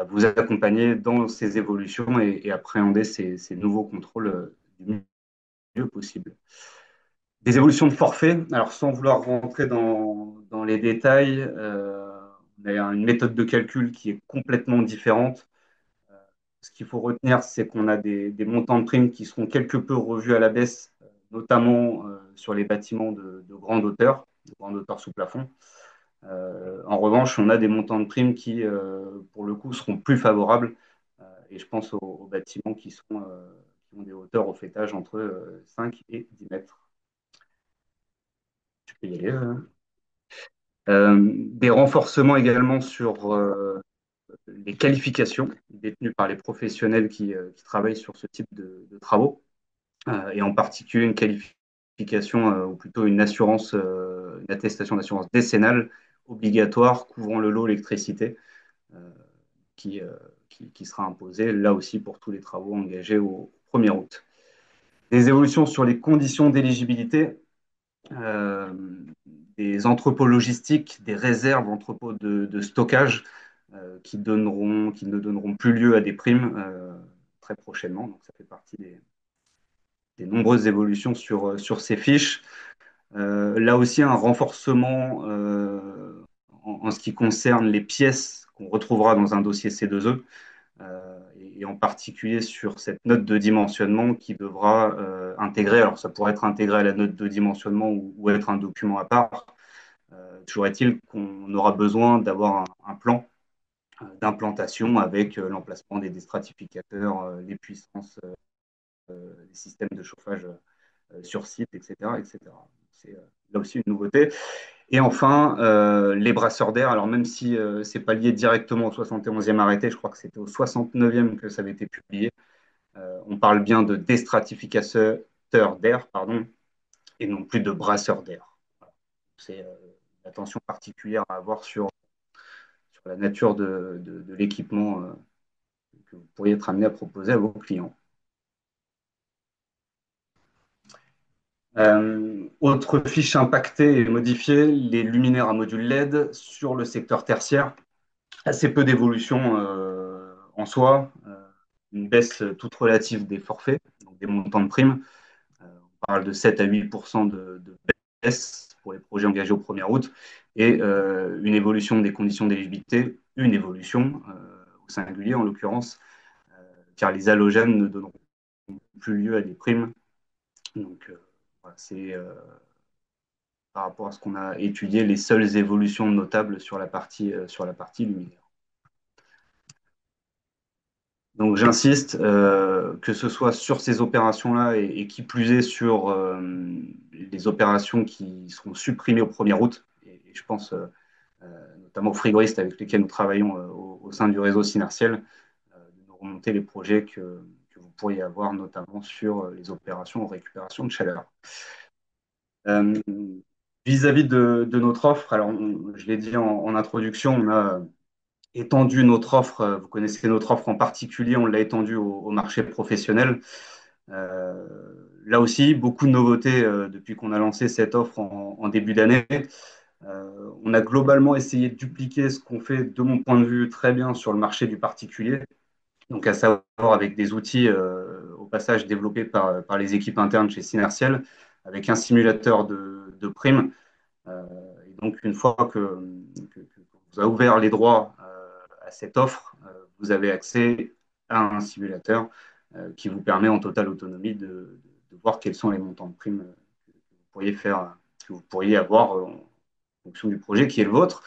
vous accompagner dans ces évolutions et appréhender ces nouveaux contrôles du mieux possible. Des évolutions de forfait, alors sans vouloir rentrer dans les détails, on a une méthode de calcul qui est complètement différente. Ce qu'il faut retenir, c'est qu'on a des montants de primes qui seront quelque peu revus à la baisse, notamment sur les bâtiments de grande hauteur sous plafond. En revanche, on a des montants de primes qui, pour le coup, seront plus favorables. Et je pense aux bâtiments qui ont des hauteurs au fêtage entre 5 et 10 mètres. Tu peux y aller. Des renforcements également sur les qualifications détenus par les professionnels qui travaillent sur ce type de travaux, et en particulier une qualification, ou plutôt une assurance, une attestation d'assurance décennale obligatoire couvrant le lot électricité, euh, qui, euh, qui sera imposée là aussi pour tous les travaux engagés au 1er août. Des évolutions sur les conditions d'éligibilité, euh, des entrepôts logistiques, des réserves entrepôts de stockage, qui ne donneront plus lieu à des primes, très prochainement. Donc ça fait partie des nombreuses évolutions sur ces fiches. Là aussi, un renforcement, en ce qui concerne les pièces qu'on retrouvera dans un dossier C2E, et en particulier sur cette note de dimensionnement qui devra intégrer, alors ça pourrait être intégré à la note de dimensionnement ou être un document à part. Toujours est-il qu'on aura besoin d'avoir un plan d'implantation avec l'emplacement des déstratificateurs, les puissances, les systèmes de chauffage sur site, etc., etc. C'est là aussi une nouveauté. Et enfin, les brasseurs d'air. Alors même si ce n'est pas lié directement au 71e arrêté, je crois que c'était au 69e que ça avait été publié, on parle bien de déstratificateurs d'air, pardon, et non plus de brasseurs d'air. C'est l'attention particulière à avoir sur la nature de l'équipement que vous pourriez être amené à proposer à vos clients. Autre fiche impactée et modifiée, les luminaires à module LED sur le secteur tertiaire. Assez peu d'évolution en soi, une baisse toute relative des forfaits, donc des montants de primes. On parle de 7 à 8% de baisse pour les projets engagés au 1er août, et une évolution des conditions d'éligibilité, une évolution au singulier en l'occurrence, car les halogènes ne donneront plus lieu à des primes. Donc voilà, c'est par rapport à ce qu'on a étudié les seules évolutions notables sur la partie luminaire. Donc j'insiste, que ce soit sur ces opérations-là et qui plus est sur les opérations qui seront supprimées au 1er août, et je pense notamment aux frigoristes avec lesquels nous travaillons au sein du réseau Synertiel, de nous remonter les projets que vous pourriez avoir, notamment sur les opérations en récupération de chaleur. Euh, Vis-à-vis de notre offre, alors je l'ai dit en introduction, on a étendu notre offre. Vous connaissez notre offre en particulier, on l'a étendue au marché professionnel. Euh, Là aussi, beaucoup de nouveautés depuis qu'on a lancé cette offre en début d'année. On a globalement essayé de dupliquer ce qu'on fait, de mon point de vue, très bien sur le marché du particulier. Donc, à savoir avec des outils, au passage développés par les équipes internes chez Synertiel, avec un simulateur de primes. Et donc, une fois que vous avez ouvert les droits à cette offre, vous avez accès à un simulateur qui vous permet en totale autonomie de voir quels sont les montants de primes que vous pourriez faire, que vous pourriez avoir en fonction du projet qui est le vôtre.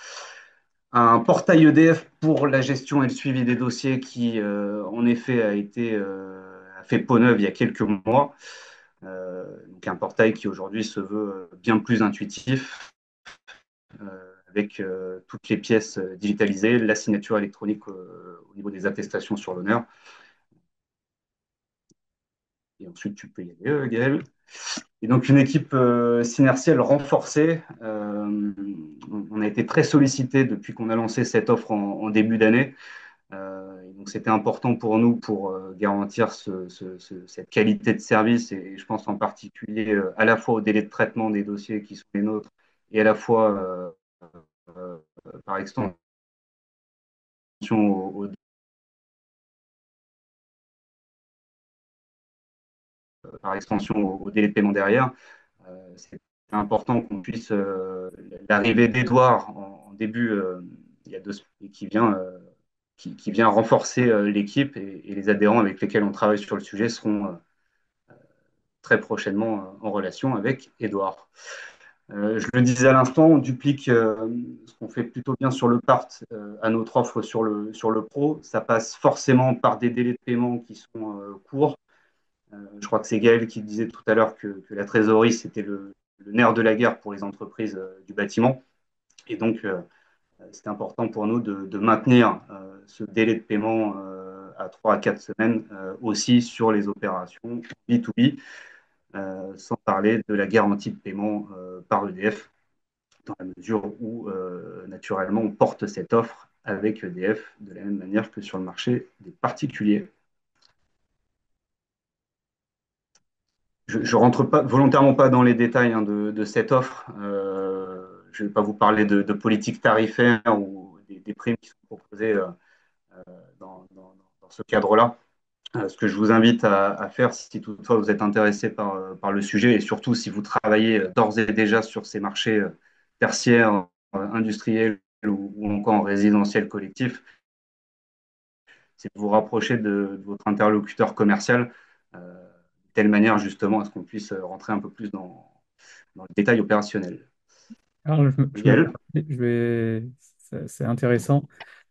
Un portail EDF pour la gestion et le suivi des dossiers qui, en effet, a fait peau neuve il y a quelques mois. Donc un portail qui aujourd'hui se veut bien plus intuitif, avec toutes les pièces digitalisées, la signature électronique au niveau des attestations sur l'honneur. Et ensuite, tu peux y aller, Gaël. Et donc, une équipe synertielle renforcée. On a été très sollicité depuis qu'on a lancé cette offre en début d'année. Donc, c'était important pour nous pour garantir cette qualité de service. Et je pense en particulier à la fois au délai de traitement des dossiers qui sont les nôtres et à la fois euh, par extension au par extension au délai de paiement derrière. C'est important qu'on puisse l'arrivée d'Edouard en début, il y a 2 semaines, qui vient renforcer l'équipe, et les adhérents avec lesquels on travaille sur le sujet seront très prochainement en relation avec Edouard. Je le disais à l'instant, on duplique ce qu'on fait plutôt bien sur le part à notre offre sur le pro. Ça passe forcément par des délais de paiement qui sont courts. Je crois que c'est Gaël qui disait tout à l'heure que la trésorerie, c'était le nerf de la guerre pour les entreprises du bâtiment. Et donc, c'est important pour nous de maintenir ce délai de paiement à 3 à 4 semaines aussi sur les opérations B2B, sans parler de la garantie de paiement par EDF, dans la mesure où, naturellement, on porte cette offre avec EDF de la même manière que sur le marché des particuliers. Je ne rentre pas, volontairement pas dans les détails, hein, de cette offre. Je ne vais pas vous parler de politique tarifaire ou des primes qui sont proposées dans ce cadre-là. Ce que je vous invite à faire, si toutefois vous êtes intéressé par le sujet, et surtout si vous travaillez d'ores et déjà sur ces marchés tertiaires, industriels ou encore en résidentiel collectif, c'est de vous rapprocher de votre interlocuteur commercial, de telle manière justement à ce qu'on puisse rentrer un peu plus dans le détail opérationnel. Alors, je me Miguel? permets, c'est intéressant.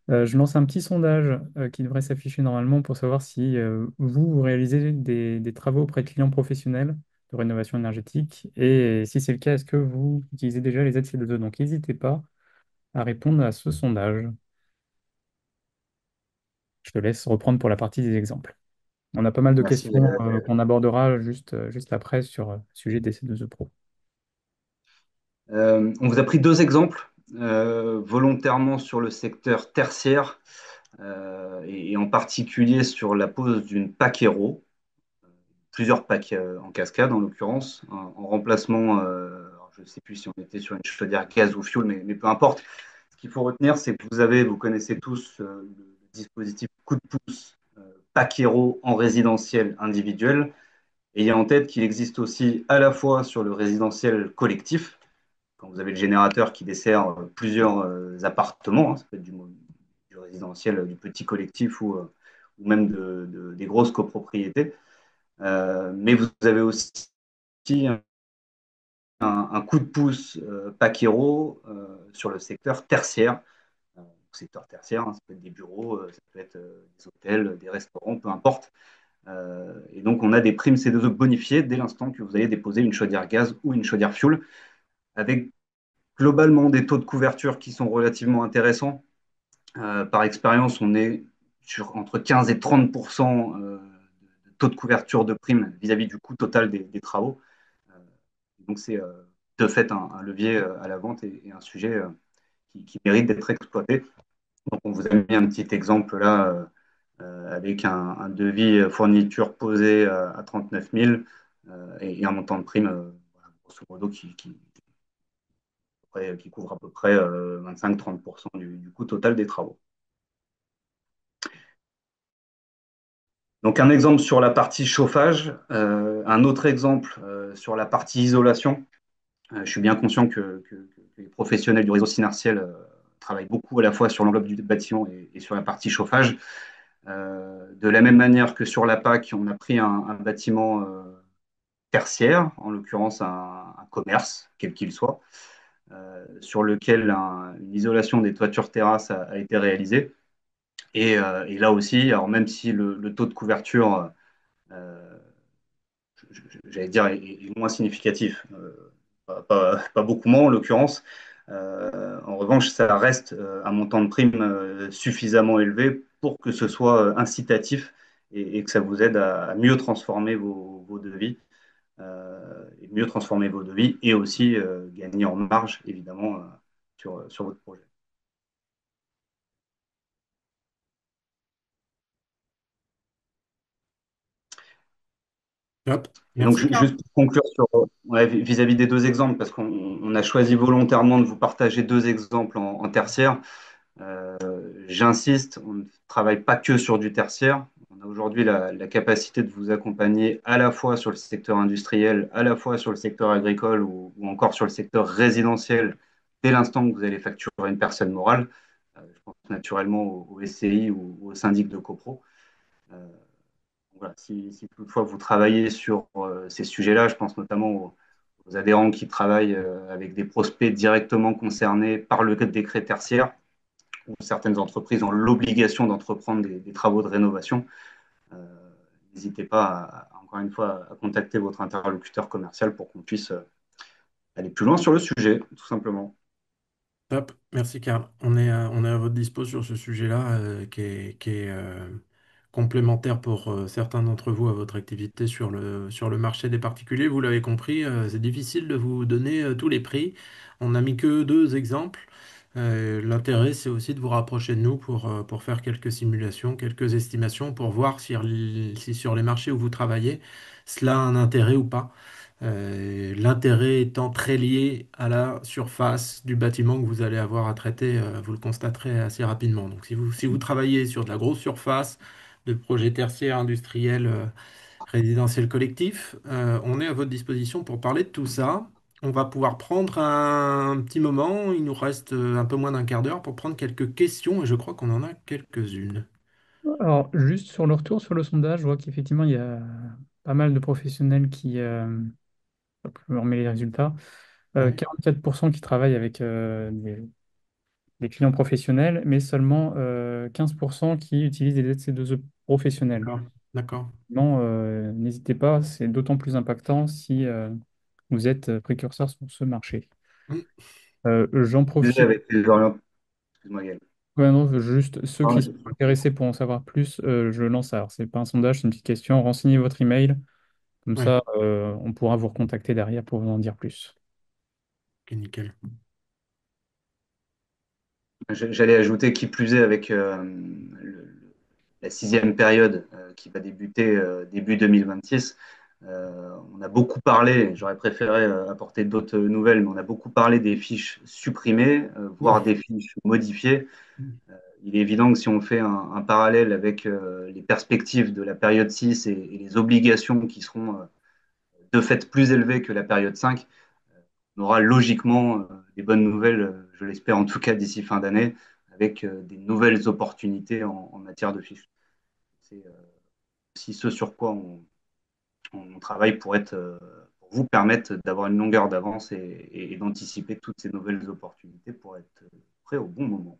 Je lance un petit sondage qui devrait s'afficher normalement pour savoir si vous réalisez des travaux auprès de clients professionnels de rénovation énergétique et si c'est le cas, est-ce que vous utilisez déjà les aides C2E? Donc, n'hésitez pas à répondre à ce sondage. Je te laisse reprendre pour la partie des exemples. On a pas mal de Merci. questions qu'on abordera juste après sur le sujet des C2E Pro. On vous a pris deux exemples volontairement sur le secteur tertiaire et en particulier sur la pose d'une PAC Hero, plusieurs packs en cascade en l'occurrence, en remplacement, alors je ne sais plus si on était sur une chaudière gaz ou fioul, mais peu importe. Ce qu'il faut retenir, c'est que vous connaissez tous le dispositif coup de pouce pack Hero en résidentiel individuel. Ayez en tête qu'il existe aussi à la fois sur le résidentiel collectif, quand vous avez le générateur qui dessert plusieurs appartements, hein, ça peut être du résidentiel, du petit collectif ou même des grosses copropriétés. Mais vous avez aussi un coup de pouce Paquero sur le secteur tertiaire. Secteur tertiaire, hein, ça peut être des bureaux, ça peut être des hôtels, des restaurants, peu importe. Et donc, on a des primes C2E bonifiées dès l'instant que vous allez déposer une chaudière gaz ou une chaudière fuel, avec globalement des taux de couverture qui sont relativement intéressants. Par expérience, on est sur entre 15 et 30 de taux de couverture de primes vis-à-vis du coût total des travaux. Donc, c'est de fait un levier à la vente et un sujet qui mérite d'être exploité. Donc, on vous a mis un petit exemple là avec un devis fourniture posé à 39 000 et un montant de prime, grosso modo, qui couvre à peu près 25-30% du coût total des travaux. Donc, un exemple sur la partie chauffage, un autre exemple sur la partie isolation. Je suis bien conscient que les professionnels du réseau Synartiel travaillent beaucoup à la fois sur l'enveloppe du bâtiment et sur la partie chauffage. De la même manière que sur la PAC, on a pris un bâtiment tertiaire, en l'occurrence un commerce, quel qu'il soit, sur lequel une isolation des toitures terrasses a été réalisée. Et là aussi, alors même si le taux de couverture, euh, j'allais dire, est moins significatif, pas beaucoup moins en l'occurrence, en revanche, ça reste un montant de prime suffisamment élevé pour que ce soit incitatif et que ça vous aide à mieux transformer vos devis, et mieux transformer vos devis et aussi gagner en marge, évidemment, sur votre projet. Hop, Et donc, merci Karl. juste pour conclure ouais, vis-à-vis des deux exemples, parce qu'on a choisi volontairement de vous partager deux exemples en tertiaire. J'insiste, on ne travaille pas que sur du tertiaire. On a aujourd'hui la capacité de vous accompagner à la fois sur le secteur industriel, à la fois sur le secteur agricole ou encore sur le secteur résidentiel dès l'instant que vous allez facturer une personne morale. Je pense naturellement au SCI ou au syndic de copro. Euh, voilà, si toutefois vous travaillez sur ces sujets-là, je pense notamment aux adhérents qui travaillent avec des prospects directement concernés par le décret tertiaire, où certaines entreprises ont l'obligation d'entreprendre des travaux de rénovation. Euh, N'hésitez pas, encore une fois, à contacter votre interlocuteur commercial pour qu'on puisse aller plus loin sur le sujet, tout simplement. Top, merci Karl. On est à votre dispo sur ce sujet-là qui est complémentaire pour certains d'entre vous à votre activité sur le marché des particuliers. Vous l'avez compris, c'est difficile de vous donner tous les prix. On n'a mis que deux exemples. L'intérêt, c'est aussi de vous rapprocher de nous pour faire quelques simulations, quelques estimations, pour voir si sur les marchés où vous travaillez, cela a un intérêt ou pas. L'intérêt étant très lié à la surface du bâtiment que vous allez avoir à traiter, vous le constaterez assez rapidement. Donc si vous travaillez sur de la grosse surface, de projets tertiaires, industriels, résidentiels collectifs, on est à votre disposition pour parler de tout ça. On va pouvoir prendre un petit moment, il nous reste un peu moins d'un quart d'heure pour prendre quelques questions et je crois qu'on en a quelques-unes. Alors, juste sur le retour sur le sondage, je vois qu'effectivement, il y a pas mal de professionnels qui, hop, je me remets les résultats, Ouais. 44% qui travaillent avec des clients professionnels, mais seulement 15% qui utilisent des ZC2E professionnels. D'accord. D'accord. Non, n'hésitez pas, c'est d'autant plus impactant si vous êtes précurseur sur ce marché. Hmm. J'en profite. Avec les orientations. Excuse-moi, Gaël. Ouais, non, juste ceux qui Pardon, sont intéressés pour en savoir plus, je lance. Alors, c'est pas un sondage, c'est une petite question. Renseignez votre email, comme Ouais. ça, on pourra vous recontacter derrière pour vous en dire plus. Ok, nickel. J'allais ajouter qui plus est avec la sixième période qui va débuter début 2026. On a beaucoup parlé, j'aurais préféré apporter d'autres nouvelles, mais on a beaucoup parlé des fiches supprimées, voire des fiches modifiées. Il est évident que si on fait un parallèle avec les perspectives de la période 6 et les obligations qui seront de fait plus élevées que la période 5, on aura logiquement des bonnes nouvelles, je l'espère en tout cas d'ici fin d'année, avec des nouvelles opportunités en matière de fiches. C'est aussi ce sur quoi on travaille pour vous permettre d'avoir une longueur d'avance et d'anticiper toutes ces nouvelles opportunités pour être prêt au bon moment.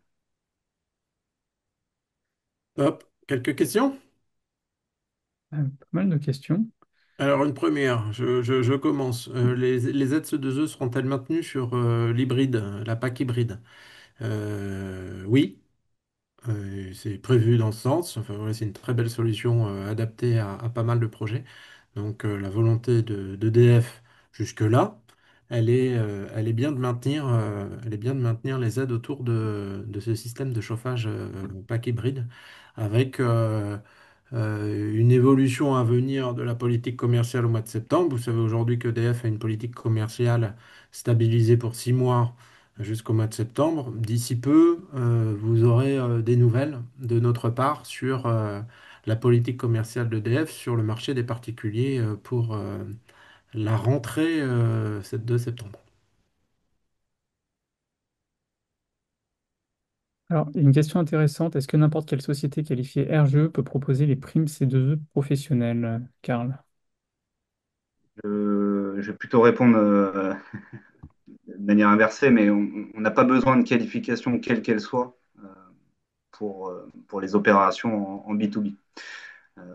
Hop, quelques questions? Pas mal de questions. Alors, une première, je commence. Les ZC2E seront-elles maintenues sur l'hybride, la PAC hybride? Oui, c'est prévu dans ce sens. Enfin, voilà, c'est une très belle solution adaptée à pas mal de projets. Donc, la volonté d'EDF jusque-là, elle est bien de maintenir, elle est bien de maintenir les aides autour de ce système de chauffage PAC hybride avec une évolution à venir de la politique commerciale au mois de septembre. Vous savez aujourd'hui que EDF a une politique commerciale stabilisée pour 6 mois jusqu'au mois de septembre. D'ici peu, vous aurez des nouvelles de notre part sur la politique commerciale d'EDF sur le marché des particuliers pour la rentrée de septembre. Alors, une question intéressante. Est-ce que n'importe quelle société qualifiée RGE peut proposer les primes C2E professionnelles, Karl? Je vais plutôt répondre de manière inversée, mais on n'a pas besoin de qualification quelle qu'elle soit pour les opérations en B2B.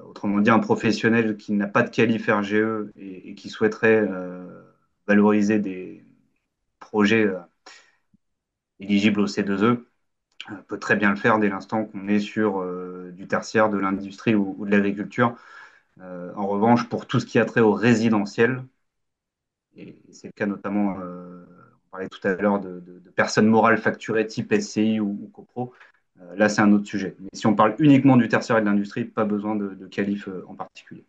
Autrement dit, un professionnel qui n'a pas de qualif RGE et qui souhaiterait valoriser des projets éligibles au C2E peut très bien le faire dès l'instant qu'on est sur du tertiaire, de l'industrie ou de l'agriculture. En revanche, pour tout ce qui a trait au résidentiel, et c'est le cas notamment, on parlait tout à l'heure de personnes morales facturées type SCI ou CoPro, là c'est un autre sujet. Mais si on parle uniquement du tertiaire et de l'industrie, pas besoin de qualif en particulier.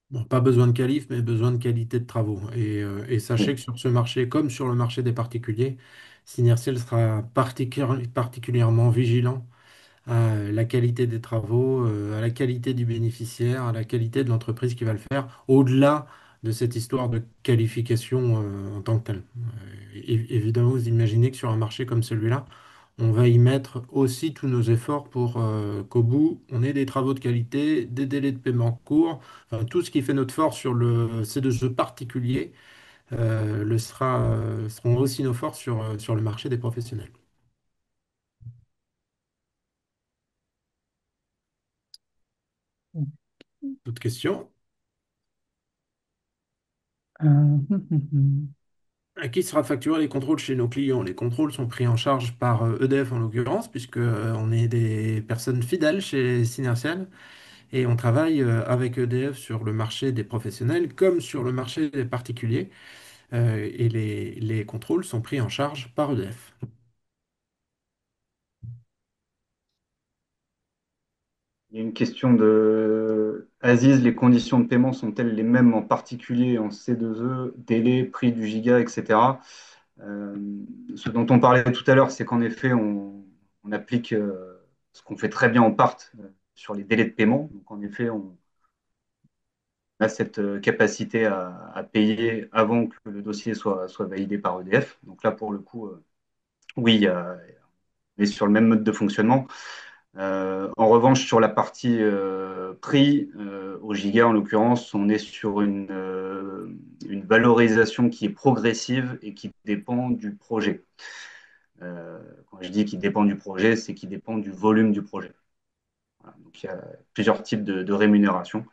Bon, pas besoin de qualif, mais besoin de qualité de travaux. Et sachez Oui. que sur ce marché, comme sur le marché des particuliers, Synertiel sera particulièrement vigilant à la qualité des travaux, à la qualité du bénéficiaire, à la qualité de l'entreprise qui va le faire, au-delà de cette histoire de qualification en tant que telle. Évidemment, vous imaginez que sur un marché comme celui-là, on va y mettre aussi tous nos efforts pour qu'au bout, on ait des travaux de qualité, des délais de paiement courts, enfin, tout ce qui fait notre force sur ces deux jeux particuliers seront aussi nos forces sur le marché des professionnels. D'autres questions? Hum, hum. À qui sera facturé les contrôles chez nos clients? Les contrôles sont pris en charge par EDF en l'occurrence, puisque on est des personnes fidèles chez Synertial et on travaille avec EDF sur le marché des professionnels comme sur le marché des particuliers. Et les contrôles sont pris en charge par EDF. Il y a une question de Aziz, les conditions de paiement sont-elles les mêmes en particulier en C2E, délai, prix du giga, etc. Euh, Ce dont on parlait tout à l'heure, c'est qu'en effet, on applique ce qu'on fait très bien en part sur les délais de paiement. Donc en effet, on a cette capacité à payer avant que le dossier soit validé par EDF. Donc là, pour le coup, oui, on est sur le même mode de fonctionnement. En revanche, sur la partie prix, au giga en l'occurrence, on est sur une valorisation qui est progressive et qui dépend du projet. Quand je dis qu'il dépend du projet, c'est qu'il dépend du volume du projet. Voilà. Donc il y a plusieurs types de rémunération.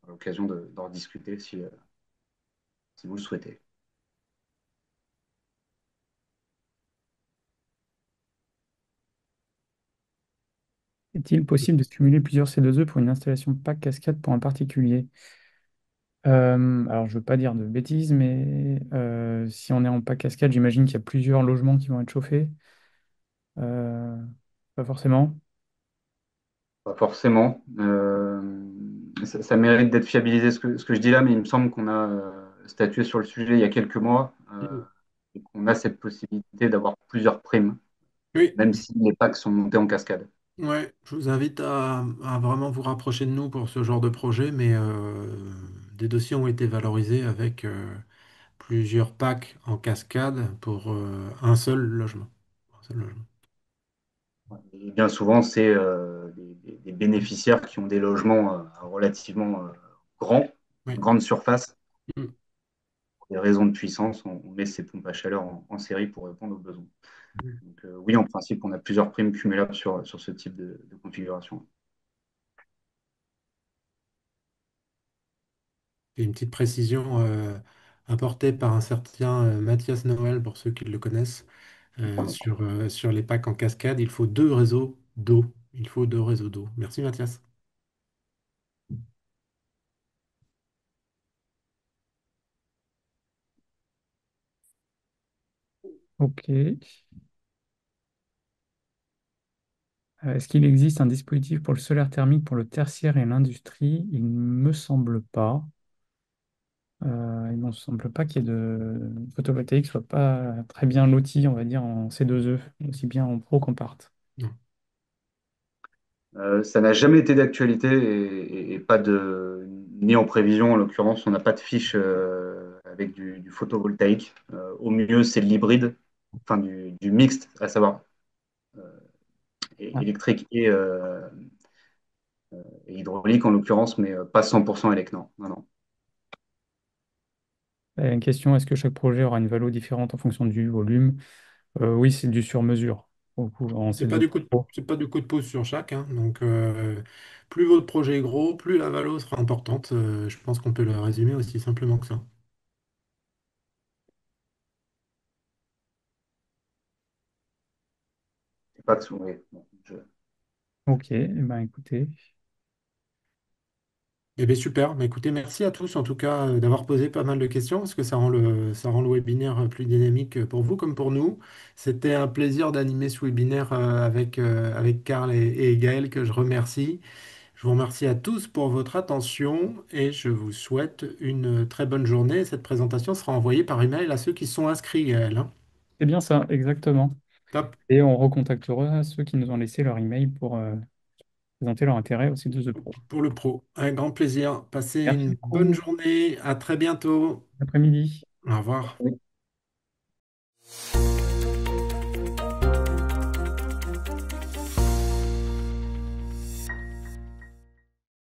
À l'occasion d'en discuter si vous le souhaitez. Est-il possible de cumuler plusieurs C2E pour une installation pack cascade pour un particulier? Alors, je ne veux pas dire de bêtises, mais si on est en pack cascade, j'imagine qu'il y a plusieurs logements qui vont être chauffés. Euh, Pas forcément. Pas forcément. Ça mérite d'être fiabilisé ce que je dis là, mais il me semble qu'on a statué sur le sujet il y a quelques mois et qu'on a cette possibilité d'avoir plusieurs primes, Oui, même si les packs sont montés en cascade. ouais, je vous invite à vraiment vous rapprocher de nous pour ce genre de projet, mais des dossiers ont été valorisés avec plusieurs packs en cascade pour un seul logement. Un seul logement. Et bien souvent, c'est des bénéficiaires qui ont des logements relativement grands, Ouais. grande surface. Mm. Pour des raisons de puissance, on met ces pompes à chaleur en série pour répondre aux besoins. Mm. Donc, oui, en principe, on a plusieurs primes cumulables sur ce type de configuration. Et une petite précision apportée par un certain Mathias Noël, pour ceux qui le connaissent, sur les packs en cascade, il faut deux réseaux d'eau. Il faut deux réseaux d'eau. Merci Mathias. Ok. Est-ce qu'il existe un dispositif pour le solaire thermique pour le tertiaire et l'industrie? Il ne me semble pas. Il ne me semble pas qu'il y ait de photovoltaïque soit pas très bien loti, on va dire, en C2E, aussi bien en pro qu'en part. Non. Ça n'a jamais été d'actualité et pas ni en prévision. En l'occurrence, on n'a pas de fiche avec du photovoltaïque. Au mieux, c'est de l'hybride, enfin du mixte, à savoir Ah, électrique et hydraulique en l'occurrence, mais pas 100% élect, non. Non, non. une question, est-ce que chaque projet aura une valeur différente en fonction du volume? Oui, c'est du sur-mesure. Beaucoup en C'est pas C2E. du coup c'est pas du coup de pouce sur chaque, hein. Donc, plus votre projet est gros, plus la valo sera importante. Je pense qu'on peut le résumer aussi simplement que ça. C'est pas que oui, bon, Ok, eh ben, écoutez. Eh bien, super. Bah, écoutez, merci à tous en tout cas d'avoir posé pas mal de questions parce que ça rend le webinaire plus dynamique pour vous comme pour nous. C'était un plaisir d'animer ce webinaire avec Karl et Gaël que je remercie. Je vous remercie à tous pour votre attention et je vous souhaite une très bonne journée. Cette présentation sera envoyée par email à ceux qui sont inscrits, Gaël, hein. C'est bien ça, exactement. Top. Et on recontactera ceux qui nous ont laissé leur email pour présenter leur intérêt au C2E Pro. Pour le pro. Un grand plaisir. Passez Merci une bonne beaucoup. journée. À très bientôt. Après-midi. Au revoir. je...